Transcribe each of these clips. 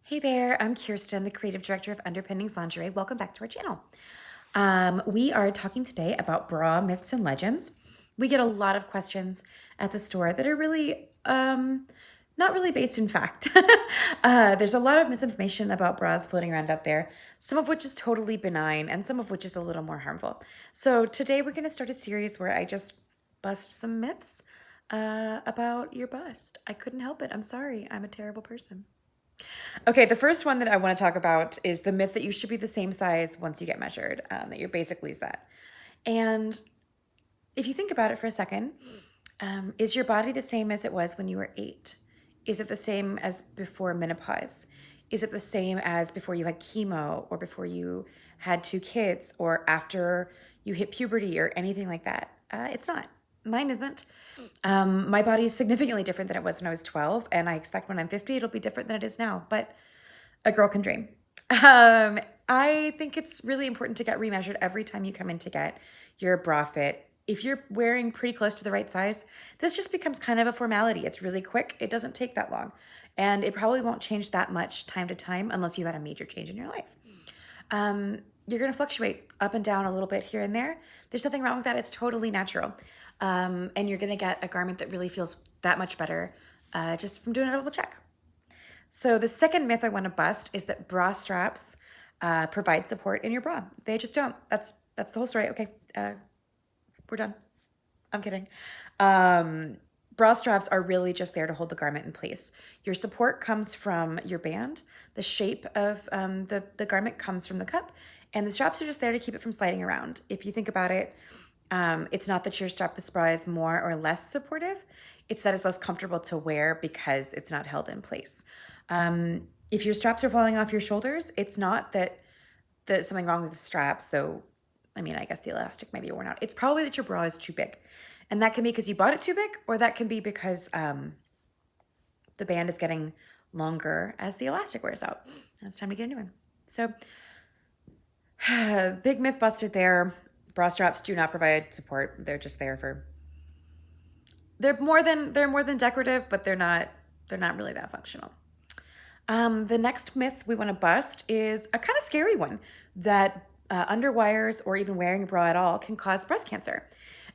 Hey there, I'm Kirsten, the creative director of Underpinnings Lingerie. Welcome back to our channel. We are talking today about bra myths and legends. We get a lot of questions at the store that are really not really based in fact. There's a lot of misinformation about bras floating around out there, some of which is totally benign and some of which is a little more harmful. So today we're going to start a series where I just bust some myths about your bust. I couldn't help it. I'm sorry. I'm a terrible person. Okay, the first one that I want to talk about is the myth that you should be the same size once you get measured, that you're basically set. And if you think about it for a second, is your body the same as it was when you were 8? Is it the same as before menopause? Is it the same as before you had chemo or before you had 2 kids or after you hit puberty or anything like that? It's not. Mine isn't. My body is significantly different than it was when I was 12, and I expect when I'm 50 it'll be different than it is now, but a girl can dream. I think it's really important to get remeasured every time you come in to get your bra fit. If you're wearing pretty close to the right size, this just becomes kind of a formality. It's really quick. It doesn't take that long. And it probably won't change that much time to time unless you had a major change in your life. You're going to fluctuate up and down a little bit here and there. There's nothing wrong with that. It's totally natural. And you're going to get a garment that really feels that much better just from doing a double check. So the second myth I want to bust is that bra straps provide support in your bra. They just don't. That's the whole story. Okay, we're done. I'm kidding. Bra straps are really just there to hold the garment in place. Your support comes from your band. The shape of the garment comes from the cup. And the straps are just there to keep it from sliding around. If you think about it, it's not that your strapless bra is more or less supportive. It's that it's less comfortable to wear because it's not held in place. If your straps are falling off your shoulders, it's not that there's something wrong with the straps, though, I mean, I guess the elastic might be worn out. It's probably that your bra is too big. And that can be because you bought it too big, or that can be because the band is getting longer as the elastic wears out. And it's time to get a new one. So, big myth busted there. Bra straps do not provide support. They're just there for, they're more than decorative, but they're not really that functional. The next myth we want to bust is a kind of scary one, that underwires or even wearing a bra at all can cause breast cancer.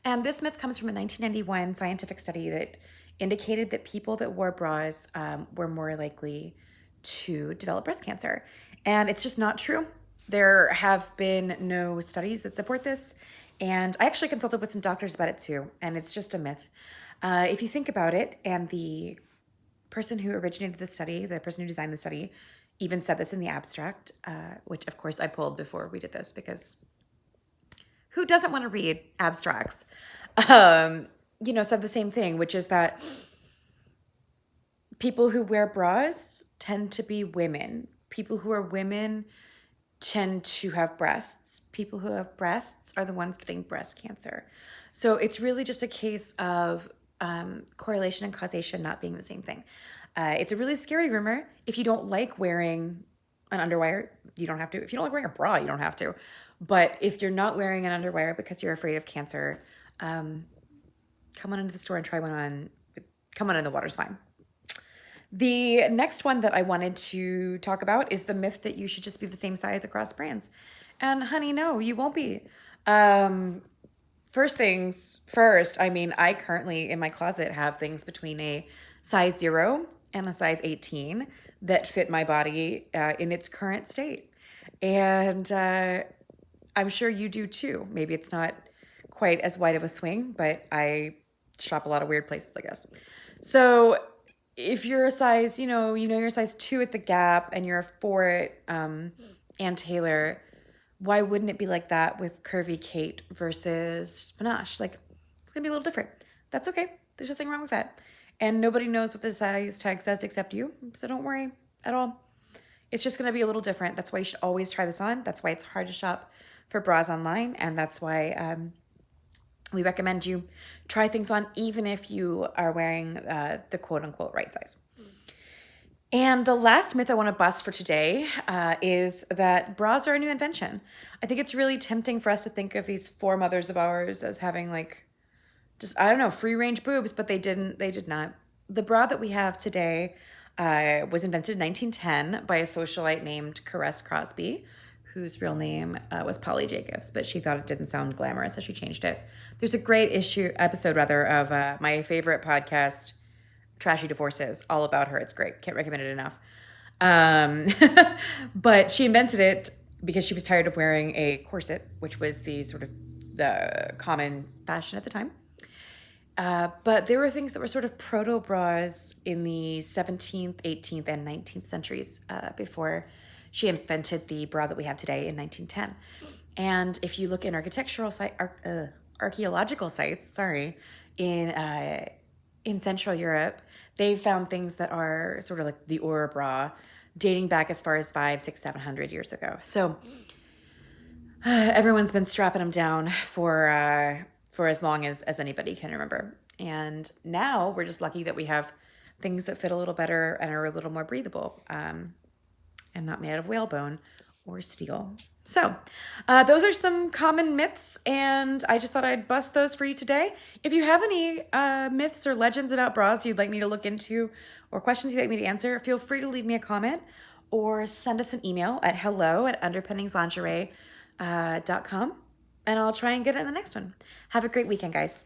And this myth comes from a 1991 scientific study that indicated that people that wore bras were more likely to develop breast cancer. And it's just not true. There have been no studies that support this. And I actually consulted with some doctors about it too, and it's just a myth. If you think about it, and the person who originated the study, the person who designed the study, even said this in the abstract, which of course I pulled before we did this because who doesn't want to read abstracts? Said the same thing, which is that people who wear bras tend to be women. People who are women tend to have breasts. People who have breasts are the ones getting breast cancer. So it's really just a case of correlation and causation not being the same thing. It's a really scary rumor. If you don't like wearing an underwire, you don't have to. If you don't like wearing a bra, you don't have to. But if you're not wearing an underwire because you're afraid of cancer, come on into the store and try one on. Come on in, the water's fine. The next one that I wanted to talk about is the myth that you should just be the same size across brands. And honey, no, you won't be. First things first, I mean, I currently in my closet have things between a size 0 and a size 18 that fit my body in its current state. And I'm sure you do too. Maybe it's not quite as wide of a swing, but I shop a lot of weird places, I guess. So if you're a size, you're a size 2 at the Gap and you're a 4 at Ann Taylor, why wouldn't it be like that with Curvy Kate versus Panache? Like, it's going to be a little different. That's okay. There's nothing wrong with that. And nobody knows what the size tag says except you, so don't worry at all. It's just going to be a little different. That's why you should always try this on. That's why it's hard to shop for bras online, and that's why we recommend you try things on even if you are wearing the quote-unquote right size. And the last myth I want to bust for today is that bras are a new invention. I think it's really tempting for us to think of these foremothers of ours as having just, I don't know, free range boobs, but they did not. The bra that we have today Was invented in 1910 by a socialite named Caress Crosby, whose real name was Polly Jacobs, but she thought it didn't sound glamorous, so she changed it. There's a great episode of my favorite podcast, Trashy Divorces, all about her. It's great. Can't recommend it enough. Um, but she invented it because she was tired of wearing a corset, which was the sort of the common fashion at the time. But there were things that were sort of proto bras in the 17th, 18th, and 19th centuries before she invented the bra that we have today in 1910. And if you look in archaeological sites, in Central Europe, they found things that are sort of like the Aura bra, dating back as far as 500, 600, 700 years ago. So everyone's been strapping them down for as long as anybody can remember. And now we're just lucky that we have things that fit a little better and are a little more breathable, and not made out of whalebone or steel. So those are some common myths, and I just thought I'd bust those for you today. If you have any myths or legends about bras you'd like me to look into or questions you'd like me to answer, feel free to leave me a comment or send us an email at hello@underpinningslingerie.com, and I'll try and get it in the next one. Have a great weekend, guys.